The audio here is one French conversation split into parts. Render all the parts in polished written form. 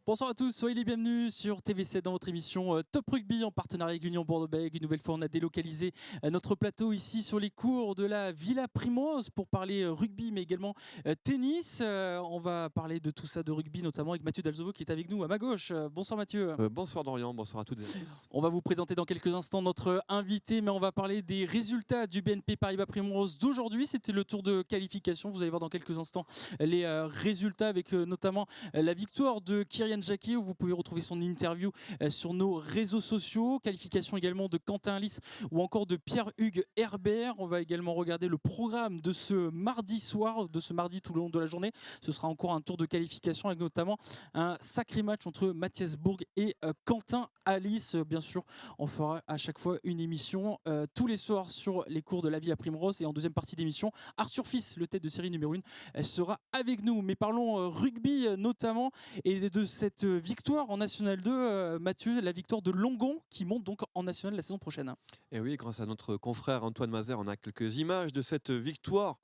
Bonsoir à tous, soyez les bienvenus sur TV7 dans votre émission Top Rugby en partenariat avec l'Union Bordeaux-Bègles. Une nouvelle fois, on a délocalisé notre plateau ici sur les cours de la Villa Primrose pour parler rugby mais également tennis. On va parler de tout ça de rugby notamment avec Mathieu Dalzovo qui est avec nous à ma gauche. Bonsoir Mathieu. Bonsoir Dorian, bonsoir à toutes et à tous. On va vous présenter dans quelques instants notre invité, mais on va parler des résultats du BNP Paribas Primrose d'aujourd'hui. C'était le tour de qualification. Vous allez voir dans quelques instants les résultats avec notamment la victoire de Kyrian Jacquet, où vous pouvez retrouver son interview sur nos réseaux sociaux. Qualification également de Quentin Alice ou encore de Pierre-Hugues Herbert. On va également regarder le programme de ce mardi soir, de ce mardi tout le long de la journée. Ce sera encore un tour de qualification avec notamment un sacré match entre Mathias Bourg et Quentin Alice. Bien sûr, on fera à chaque fois une émission tous les soirs sur les cours de la Villa Primrose. Et en deuxième partie d'émission, Arthur Fils, le tête de série numéro 1, sera avec nous. Mais parlons rugby notamment et de cette victoire en National 2, Mathieu, la victoire de Langon qui monte donc en National la saison prochaine. Et oui, grâce à notre confrère Antoine Mazer, on a quelques images de cette victoire.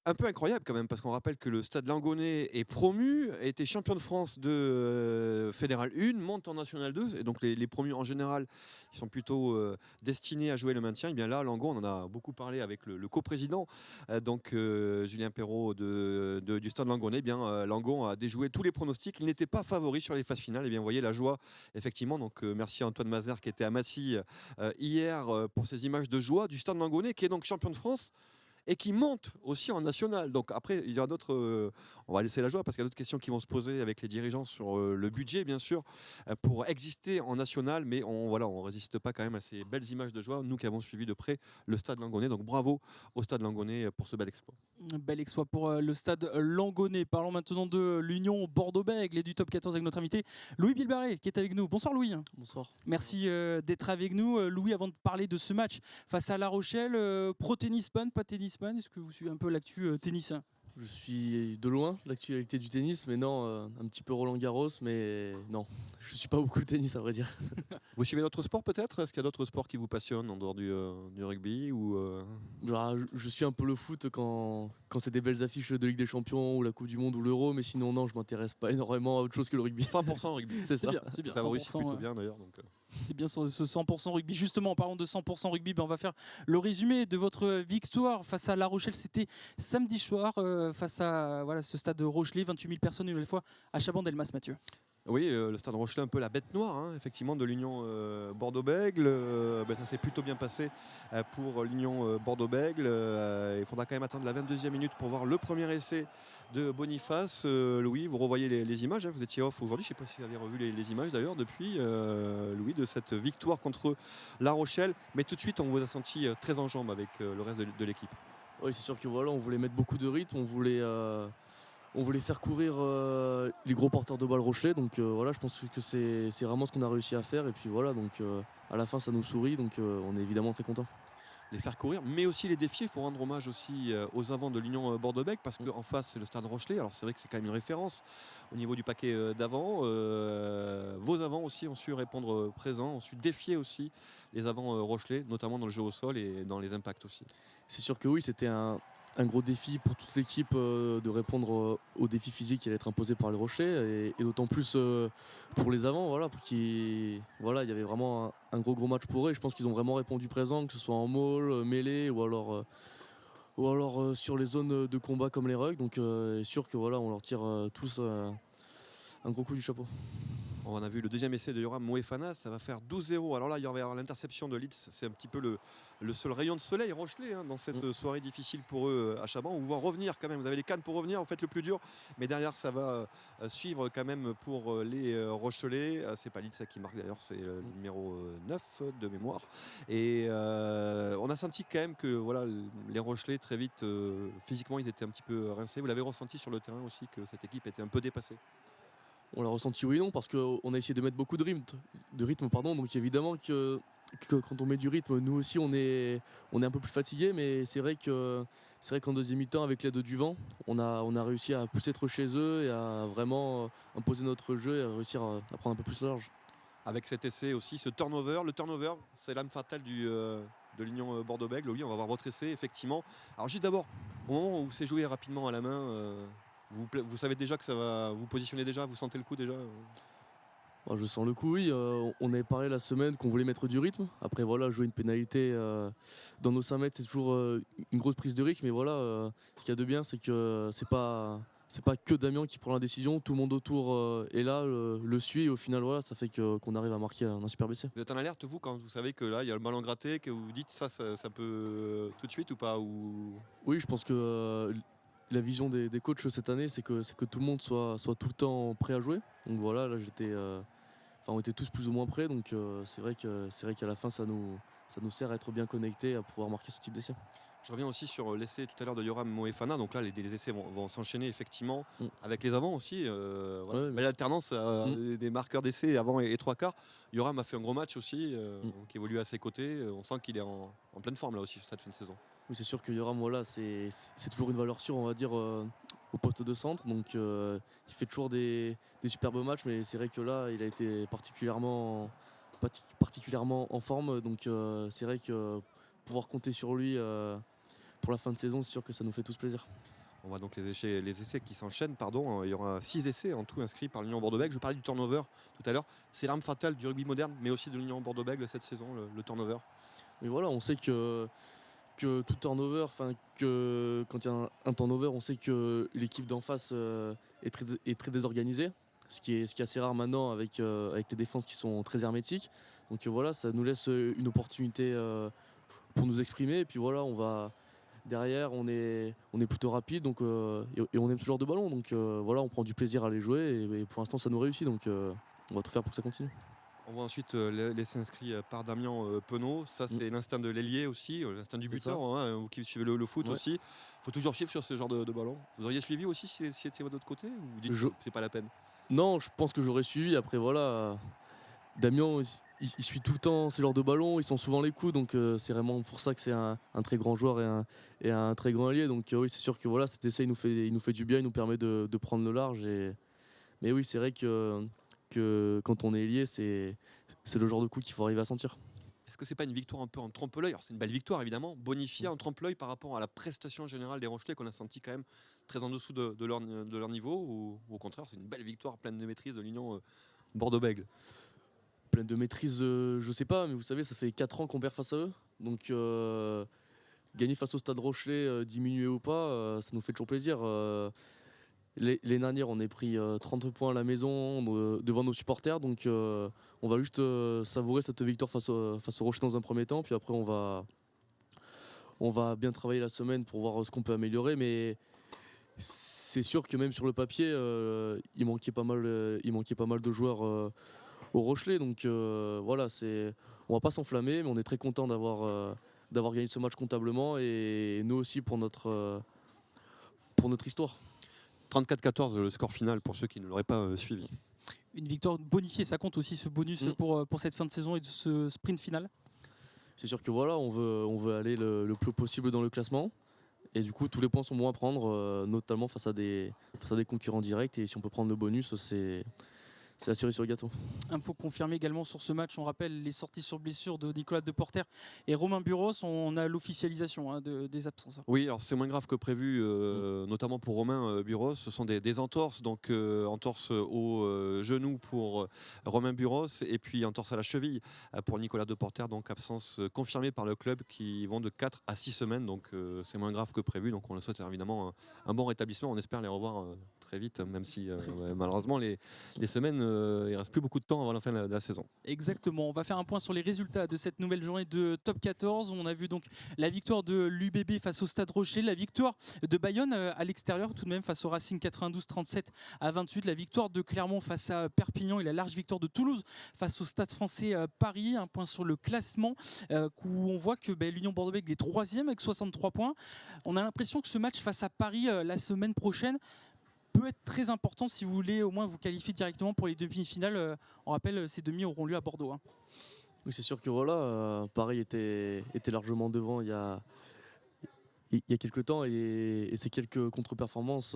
Un peu incroyable quand même, parce qu'on rappelle que le Stade Langonais est promu, a été champion de France de Fédéral 1, monte en National 2, et donc les promus en général, ils sont plutôt destinés à jouer le maintien. Et bien là, Langon, on en a beaucoup parlé avec le coprésident, Julien Perrault du Stade Langonais. Eh bien, Langon a déjoué tous les pronostics, il n'était pas favori sur les phases finales. Et bien, vous voyez la joie, effectivement. Donc, merci à Antoine Mazer qui était à Massy hier pour ces images de joie du Stade Langonais, qui est donc champion de France et qui monte aussi en national. Donc après, il y a d'autres... on va laisser la joie parce qu'il y a d'autres questions qui vont se poser avec les dirigeants sur le budget, bien sûr, pour exister en national. Mais on résiste pas quand même à ces belles images de joie, nous qui avons suivi de près le Stade Langonais. Donc bravo au Stade Langonais pour ce bel exploit. Un bel exploit pour le Stade Langonais. Parlons maintenant de l'Union Bordeaux-Bègles et du top 14 avec notre invité Louis Bilbarret qui est avec nous. Bonsoir Louis. Bonsoir. Merci d'être avec nous. Louis, avant de parler de ce match face à La Rochelle, pro tennisman, pas tennisman, est-ce que vous suivez un peu l'actu tennis? Je suis de loin de l'actualité du tennis, mais non, un petit peu Roland Garros, mais non, je suis pas beaucoup de tennis à vrai dire. Vous suivez d'autres sports peut-être? Est-ce qu'il y a d'autres sports qui vous passionnent en dehors du rugby ou Je suis un peu le foot quand c'est des belles affiches de Ligue des Champions ou la Coupe du Monde ou l'Euro, mais sinon non, je m'intéresse pas énormément à autre chose que le rugby. 100% rugby? C'est ça. C'est bien, Ça réussit 100%, plutôt bien d'ailleurs. Donc, c'est bien ce 100% rugby. Justement, en parlant de 100% rugby, on va faire le résumé de votre victoire face à La Rochelle. C'était samedi soir face à ce stade de Rochelet, 28 000 personnes une nouvelle fois à Chabannes-Delmas, Mathieu. Oui, le Stade Rochelet, un peu la bête noire, hein, effectivement, de l'Union Bordeaux-Bègles. Ça s'est plutôt bien passé pour l'Union Bordeaux-Bègles. Il faudra quand même attendre la 22e minute pour voir le premier essai de Boniface. Louis, vous revoyez les images, hein, vous étiez off aujourd'hui, je ne sais pas si vous avez revu les images d'ailleurs depuis, Louis, de cette victoire contre La Rochelle. Mais tout de suite, on vous a senti très en jambes avec le reste de l'équipe. Oui, c'est sûr que on voulait mettre beaucoup de rythme, on voulait faire courir les gros porteurs de balles Rochelet, donc je pense que c'est vraiment ce qu'on a réussi à faire. Et puis voilà, donc à la fin ça nous sourit, donc on est évidemment très content. Les faire courir, mais aussi les défier. Il faut rendre hommage aussi aux avants de l'Union Bordeaux-Bègles parce qu'en face, c'est le Stade Rochelet. Alors c'est vrai que c'est quand même une référence au niveau du paquet d'avant. Vos avants aussi ont su répondre présent, ont su défier aussi les avants Rochelet, notamment dans le jeu au sol et dans les impacts aussi. C'est sûr que oui, c'était un gros défi pour toute l'équipe de répondre aux défis physiques qui allaient être imposés par les Rochelais et d'autant plus pour les avants, il y avait vraiment un gros match pour eux et je pense qu'ils ont vraiment répondu présent, que ce soit en maul, mêlée ou alors sur les zones de combat comme les rugs. Donc c'est sûr que on leur tire tous un gros coup du chapeau. On a vu le deuxième essai de Yoram Moefana, ça va faire 12-0. Alors là, il y aura l'interception de Leeds, c'est un petit peu le seul rayon de soleil Rochelet dans cette soirée difficile pour eux à Chaban. Vous pouvez revenir quand même, vous avez les cannes pour revenir, vous faites le plus dur, mais derrière ça va suivre quand même pour les Rochelais. C'est pas Leeds qui marque d'ailleurs, c'est le numéro 9 de mémoire. Et on a senti quand même que les Rochelais très vite, physiquement, ils étaient un petit peu rincés. Vous l'avez ressenti sur le terrain aussi que cette équipe était un peu dépassée? On l'a ressenti oui et non parce qu'on a essayé de mettre beaucoup de rythme, donc évidemment que quand on met du rythme, nous aussi on est un peu plus fatigué, mais c'est vrai qu'en deuxième mi-temps avec l'aide du vent, on a réussi à pousser trop chez eux et à vraiment imposer notre jeu et à réussir à prendre un peu plus large. Avec cet essai aussi, ce turnover, le turnover, c'est l'âme fatale de l'Union Bordeaux-Bègles. Oui, on va voir votre essai effectivement. Alors juste d'abord, au moment où c'est joué rapidement à la main, Vous savez déjà que ça va vous positionner déjà, vous sentez le coup déjà Bon, je sens le coup, oui. On avait parlé la semaine qu'on voulait mettre du rythme. Après, voilà, jouer une pénalité dans nos 5 mètres, c'est toujours une grosse prise de risque. Mais voilà, ce qu'il y a de bien, c'est que c'est pas que Damien qui prend la décision. Tout le monde autour est là, le suit. Et au final, voilà, ça fait qu'on arrive à marquer un super BC. Vous êtes en alerte, vous, quand vous savez que là, il y a le ballon gratté, que vous vous dites ça peut tout de suite ou pas ou... Oui, je pense que la vision des coachs cette année, c'est que tout le monde soit tout le temps prêt à jouer. Donc voilà, là, on était tous plus ou moins prêts. Donc c'est vrai qu'à la fin, ça nous sert à être bien connectés, à pouvoir marquer ce type d'essai. Je reviens aussi sur l'essai tout à l'heure de Yoram Moefana. Donc là, les essais vont s'enchaîner effectivement avec les avants aussi. Voilà. Ouais, Mais l'alternance des marqueurs d'essais avant et trois quarts. Yoram a fait un gros match aussi, qui évolue à ses côtés. On sent qu'il est en pleine forme là aussi sur cette fin de saison. Oui, c'est sûr que Yoram, voilà, c'est toujours une valeur sûre, on va dire, au poste de centre. Donc il fait toujours des superbes matchs, mais c'est vrai que là, il a été particulièrement en forme. Donc c'est vrai que pouvoir compter sur lui pour la fin de saison, c'est sûr que ça nous fait tous plaisir. On voit donc les essais qui s'enchaînent. Pardon. Il y aura 6 essais en tout inscrits par l'Union Bordeaux-Bègles. Je parlais du turnover tout à l'heure. C'est l'arme fatale du rugby moderne, mais aussi de l'Union Bordeaux-Bègles cette saison, le turnover. Mais voilà, on sait que tout turnover, que quand il y a un turnover, on sait que l'équipe d'en face est très désorganisée. Ce qui est assez rare maintenant avec les défenses qui sont très hermétiques. Donc voilà, ça nous laisse une opportunité pour nous exprimer. Et puis voilà, derrière, on est plutôt rapide donc, et on aime ce genre de ballon. Donc voilà, on prend du plaisir à les jouer et pour l'instant, ça nous réussit. Donc on va tout faire pour que ça continue. On voit ensuite l'essai inscrit par Damien Penaud. Ça, c'est l'instinct de l'ailier aussi, l'instinct du buteur. Vous qui suivez le foot aussi. Il faut toujours suivre sur ce genre de ballon. Vous auriez suivi aussi si c'était de votre côté ou vous dites que c'est pas la peine? Non, je pense que j'aurais suivi. Après, voilà, Damien, il suit tout le temps ces genres de ballons. Ils sont souvent les coups. Donc, c'est vraiment pour ça que c'est un très grand joueur et un très grand allié. Donc, oui, c'est sûr que voilà, cet essai, il nous fait du bien. Il nous permet de prendre le large. Mais oui, c'est vrai que quand on est ailier, c'est le genre de coup qu'il faut arriver à sentir. Est-ce que c'est pas une victoire un peu en trompe-l'œil? Alors c'est une belle victoire évidemment, bonifiée en trompe-l'œil par rapport à la prestation générale des Rochelais qu'on a senti quand même très en dessous de leur niveau, ou au contraire c'est une belle victoire pleine de maîtrise de l'Union Bordeaux-Bègles? Pleine de maîtrise, je sais pas, mais vous savez, ça fait 4 ans qu'on perd face à eux. Donc gagner face au Stade Rochelais, diminuer ou pas, ça nous fait toujours plaisir. L'année dernière, on a pris 30 points à la maison devant nos supporters. Donc on va juste savourer cette victoire face au Rocher dans un premier temps. Puis après, on va bien travailler la semaine pour voir ce qu'on peut améliorer. Mais c'est sûr que même sur le papier, il manquait pas mal de joueurs au Rochelet. Donc voilà, on va pas s'enflammer, mais on est très content d'avoir gagné ce match comptablement. Et nous aussi pour notre histoire. 34-14 le score final pour ceux qui ne l'auraient pas suivi. Une victoire bonifiée, ça compte aussi ce bonus pour cette fin de saison et de ce sprint final? C'est sûr que voilà, on veut aller le plus possible dans le classement. Et du coup, tous les points sont bons à prendre, notamment face à des concurrents directs. Et si on peut prendre le bonus, c'est la cerise sur le gâteau. Info confirmée également sur ce match, on rappelle les sorties sur blessure de Nicolas Deporter et Romain Buros. On a l'officialisation des absences. Oui, alors c'est moins grave que prévu, notamment pour Romain Buros. Ce sont des entorses, donc entorse au genou pour Romain Buros et puis entorse à la cheville pour Nicolas Deporter, donc absence confirmée par le club qui vont de 4 à 6 semaines, donc c'est moins grave que prévu. Donc on le souhaite évidemment un bon rétablissement. On espère les revoir très vite, même si malheureusement les semaines, il reste plus beaucoup de temps avant la fin de la saison. Exactement, on va faire un point sur les résultats de cette nouvelle journée de Top 14. On a vu donc la victoire de l'UBB face au Stade Rochelet, la victoire de Bayonne à l'extérieur tout de même face au Racing 92 37 à 28, la victoire de Clermont face à Perpignan et la large victoire de Toulouse face au Stade Français Paris. Un point sur le classement où on voit que l'Union Bordeaux-Bègles est 3e avec 63 points. On a l'impression que ce match face à Paris la semaine prochaine peut être très important si vous voulez au moins vous qualifier directement pour les demi-finales. On rappelle, ces demi auront lieu à Bordeaux. Oui, c'est sûr que voilà, Paris était largement devant il y a quelques temps et ces quelques contre-performances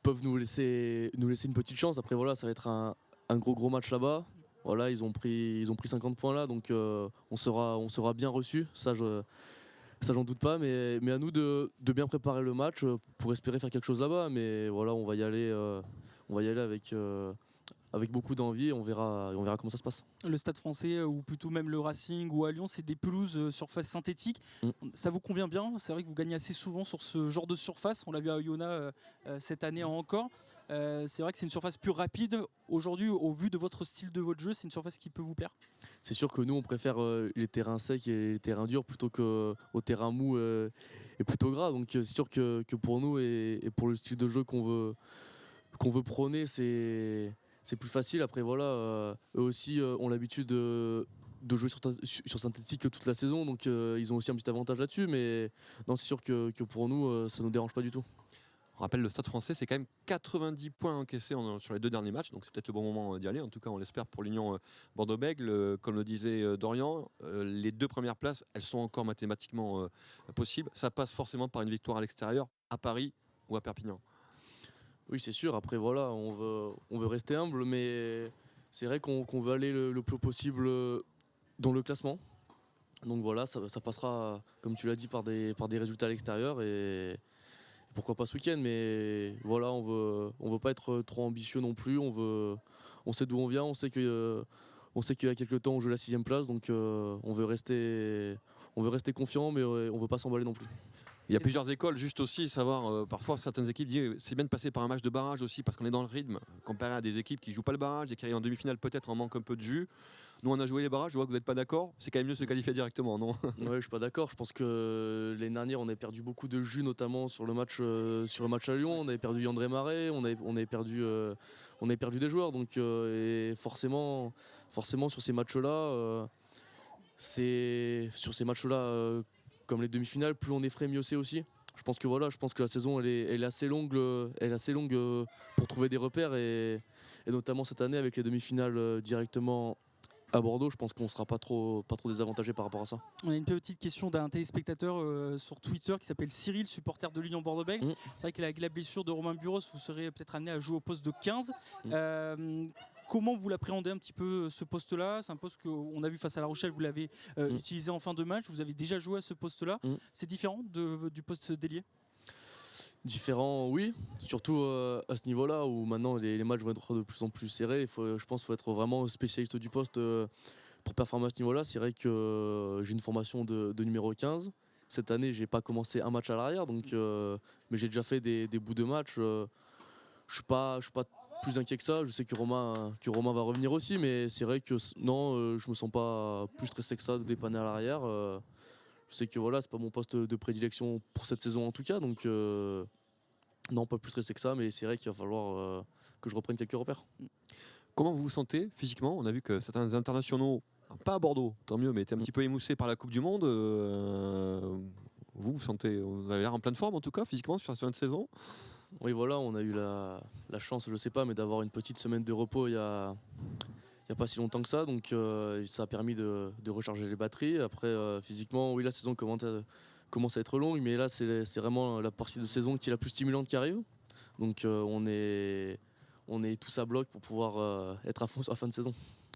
peuvent nous laisser une petite chance. Après voilà, ça va être un gros match là-bas. Voilà, ils ont pris 50 points là, donc on sera bien reçus. Ça, Ça, j'en doute pas, mais à nous de bien préparer le match pour espérer faire quelque chose là-bas. Mais voilà, on va y aller avec beaucoup d'envie et on verra comment ça se passe. Le Stade Français ou plutôt même le Racing ou à Lyon, c'est des pelouses surface synthétique. Ça vous convient bien? C'est vrai que vous gagnez assez souvent sur ce genre de surface. On l'a vu à Oyonnax cette année encore. C'est vrai que c'est une surface plus rapide. Aujourd'hui, au vu de votre style de votre jeu, c'est une surface qui peut vous plaire? C'est sûr que nous, on préfère les terrains secs et les terrains durs plutôt qu'aux terrains mous et plutôt gras. Donc c'est sûr que pour nous et pour le style de jeu qu'on veut prôner, c'est plus facile. Après voilà, eux aussi ont l'habitude de jouer sur synthétique toute la saison, donc ils ont aussi un petit avantage là-dessus. Mais non, c'est sûr que pour nous, ça nous dérange pas du tout. On rappelle, le Stade Français, c'est quand même 90 points encaissés sur les 2 derniers matchs, donc c'est peut-être le bon moment d'y aller. En tout cas, on l'espère pour l'Union Bordeaux-Bègles. Comme le disait Dorian, les 2 premières places, elles sont encore mathématiquement possibles. Ça passe forcément par une victoire à l'extérieur, à Paris ou à Perpignan. Oui, c'est sûr. Après voilà, on veut rester humble, mais c'est vrai qu'on veut aller le plus possible dans le classement. Donc voilà, ça passera, comme tu l'as dit, par des résultats à l'extérieur et pourquoi pas ce week-end. Mais voilà, on veut pas être trop ambitieux non plus. On sait d'où on vient, on sait qu'il y a quelques temps on joue la 6e place, donc on veut rester confiant, mais on veut pas s'emballer non plus. Il y a plusieurs écoles, juste aussi savoir, parfois certaines équipes disent c'est bien de passer par un match de barrage aussi parce qu'on est dans le rythme, comparé à des équipes qui jouent pas le barrage et qui arrivent en demi-finale peut-être en manque un peu de jus. Nous on a joué les barrages, je vois que vous n'êtes pas d'accord, c'est quand même mieux de se qualifier directement, non? Ouais, je suis pas d'accord. Je pense que l'année dernière, on a perdu beaucoup de jus, notamment sur le match à Lyon. On avait perdu Yandré Marais, on avait perdu des joueurs. Donc, et forcément, sur ces matchs-là, comme les demi-finales, plus on est frais, mieux c'est aussi. Je pense que la saison, elle est assez longue, pour trouver des repères et notamment cette année avec les demi-finales directement à Bordeaux, je pense qu'on ne sera pas trop désavantagé par rapport à ça. On a une petite question d'un téléspectateur sur Twitter qui s'appelle Cyril, supporter de l'Union Bordeaux-Bègles. C'est vrai qu'avec la blessure de Romain Buros, vous serez peut-être amené à jouer au poste de 15. Comment vous l'appréhendez un petit peu ce poste-là? C'est un poste qu'on a vu face à La Rochelle, vous l'avez utilisé en fin de match, vous avez déjà joué à ce poste-là. C'est différent du poste d'ailier? Différent, oui, surtout à ce niveau-là où maintenant les matchs vont être de plus en plus serrés. Je pense qu'il faut être vraiment spécialiste du poste pour performer à ce niveau-là. C'est vrai que j'ai une formation de numéro 15. Cette année, j'ai pas commencé un match à l'arrière, mais j'ai déjà fait des bouts de match. Je suis pas plus inquiet que ça. Je sais que Romain va revenir aussi, mais c'est vrai que non, je me sens pas plus stressé que ça de dépanner à l'arrière. Je sais que voilà, c'est pas mon poste de prédilection pour cette saison en tout cas, donc non, pas plus stressé que ça, mais c'est vrai qu'il va falloir que je reprenne quelques repères. Comment vous vous sentez physiquement? On a vu que certains internationaux, pas à Bordeaux, tant mieux, mais étaient un petit peu émoussés par la Coupe du Monde. Vous avez l'air en pleine forme en tout cas, physiquement, sur cette fin de saison? Oui, voilà, on a eu la chance, je sais pas, mais d'avoir une petite semaine de repos il y a pas si longtemps que ça, donc ça a permis de recharger les batteries. Après, physiquement, oui, la saison commence à être longue, mais là, c'est vraiment la partie de saison qui est la plus stimulante qui arrive. Donc on est tous à bloc pour pouvoir être à fond sur la fin de saison.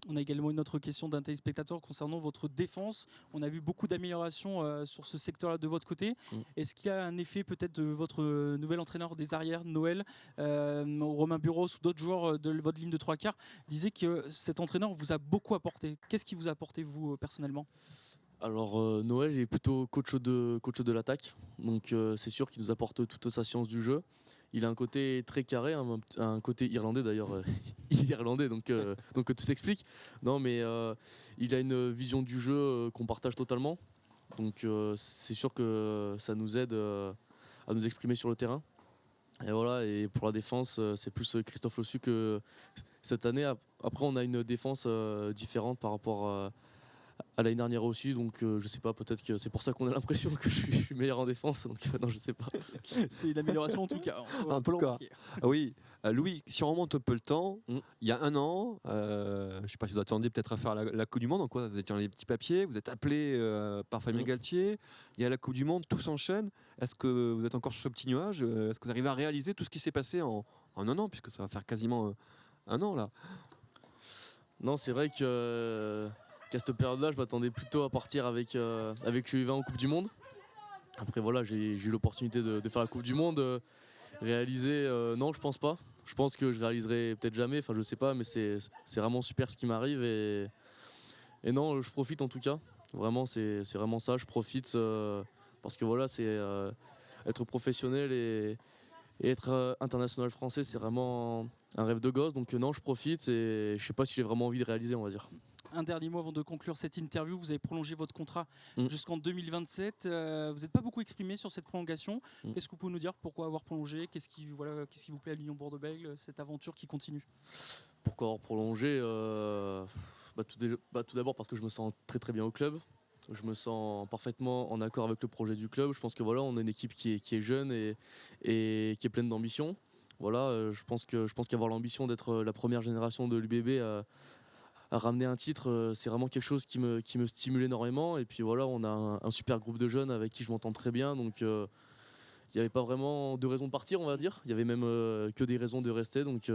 On a également une autre question d'un téléspectateur concernant votre défense. On a vu beaucoup d'améliorations sur ce secteur-là de votre côté. Est-ce qu'il y a un effet peut-être de votre nouvel entraîneur des arrières, Noël, Romain Buros ou d'autres joueurs de votre ligne de 3/4 disaient que cet entraîneur vous a beaucoup apporté? Qu'est-ce qui vous a apporté, vous, personnellement? Alors Noël est plutôt coach de l'attaque, donc c'est sûr qu'il nous apporte toute sa science du jeu. Il a un côté très carré, un côté irlandais d'ailleurs. Il est irlandais, donc tout s'explique. Non, mais il a une vision du jeu qu'on partage totalement. Donc c'est sûr que ça nous aide à nous exprimer sur le terrain. Et voilà. Et pour la défense, c'est plus Christophe Lossu que cette année. Après, on a une défense différente par rapport à l'année dernière aussi, donc je sais pas, peut-être que c'est pour ça qu'on a l'impression que je suis meilleur en défense, donc non, je sais pas. C'est une amélioration en tout cas. En tout cas, oui. Louis, si on remonte un peu le temps, il y a un an, je sais pas si vous attendiez peut-être à faire la Coupe du Monde, donc vous étiez dans les petits papiers, vous êtes appelé par Fabien Galtier, il y a la Coupe du Monde, tout s'enchaîne. Est-ce que vous êtes encore sur ce petit nuage? Est-ce que vous arrivez à réaliser tout ce qui s'est passé en un an, puisque ça va faire quasiment un an là? Non, c'est vrai qu'à cette période-là, je m'attendais plutôt à partir avec le U20 en Coupe du Monde. Après voilà, j'ai eu l'opportunité de faire la Coupe du Monde. Réaliser, non, je pense pas. Je pense que je réaliserai peut-être jamais, enfin je sais pas, mais c'est vraiment super ce qui m'arrive et non, je profite en tout cas. Vraiment, c'est vraiment ça, je profite parce que voilà, c'est être professionnel et être international français, c'est vraiment un rêve de gosse. Donc non, je profite et je sais pas si j'ai vraiment envie de réaliser, on va dire. Un dernier mot avant de conclure cette interview. Vous avez prolongé votre contrat Mm. jusqu'en 2027. Vous n'êtes pas beaucoup exprimé sur cette prolongation. Mm. Qu'est-ce que vous pouvez nous dire? Pourquoi avoir prolongé? Qu'est-ce qui vous plaît à l'Union Bordeaux-Bègles, cette aventure qui continue? Pourquoi avoir prolongé tout d'abord parce que je me sens très très bien au club. Je me sens parfaitement en accord avec le projet du club. Je pense que voilà, on a une équipe qui est jeune et qui est pleine d'ambition. Voilà, je pense qu'avoir l'ambition d'être la première génération de l'UBB à ramener un titre, c'est vraiment quelque chose qui me stimule énormément. Et puis voilà, on a un super groupe de jeunes avec qui je m'entends très bien. Donc il n'y avait pas vraiment de raison de partir, on va dire. Il y avait même que des raisons de rester. Donc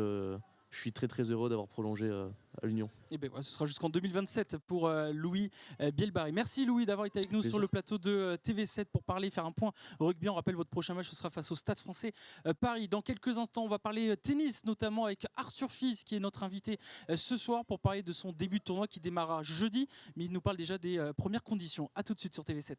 je suis très très heureux d'avoir prolongé à l'Union. Et ben, ce sera jusqu'en 2027 pour Louis Bielbarré. Merci Louis d'avoir été avec nous sur le plateau de TV7 pour parler, faire un point rugby. On rappelle votre prochain match, ce sera face au Stade Français Paris. Dans quelques instants, on va parler tennis, notamment avec Arthur Fils qui est notre invité ce soir pour parler de son début de tournoi qui démarra jeudi. Mais il nous parle déjà des premières conditions. A tout de suite sur TV7.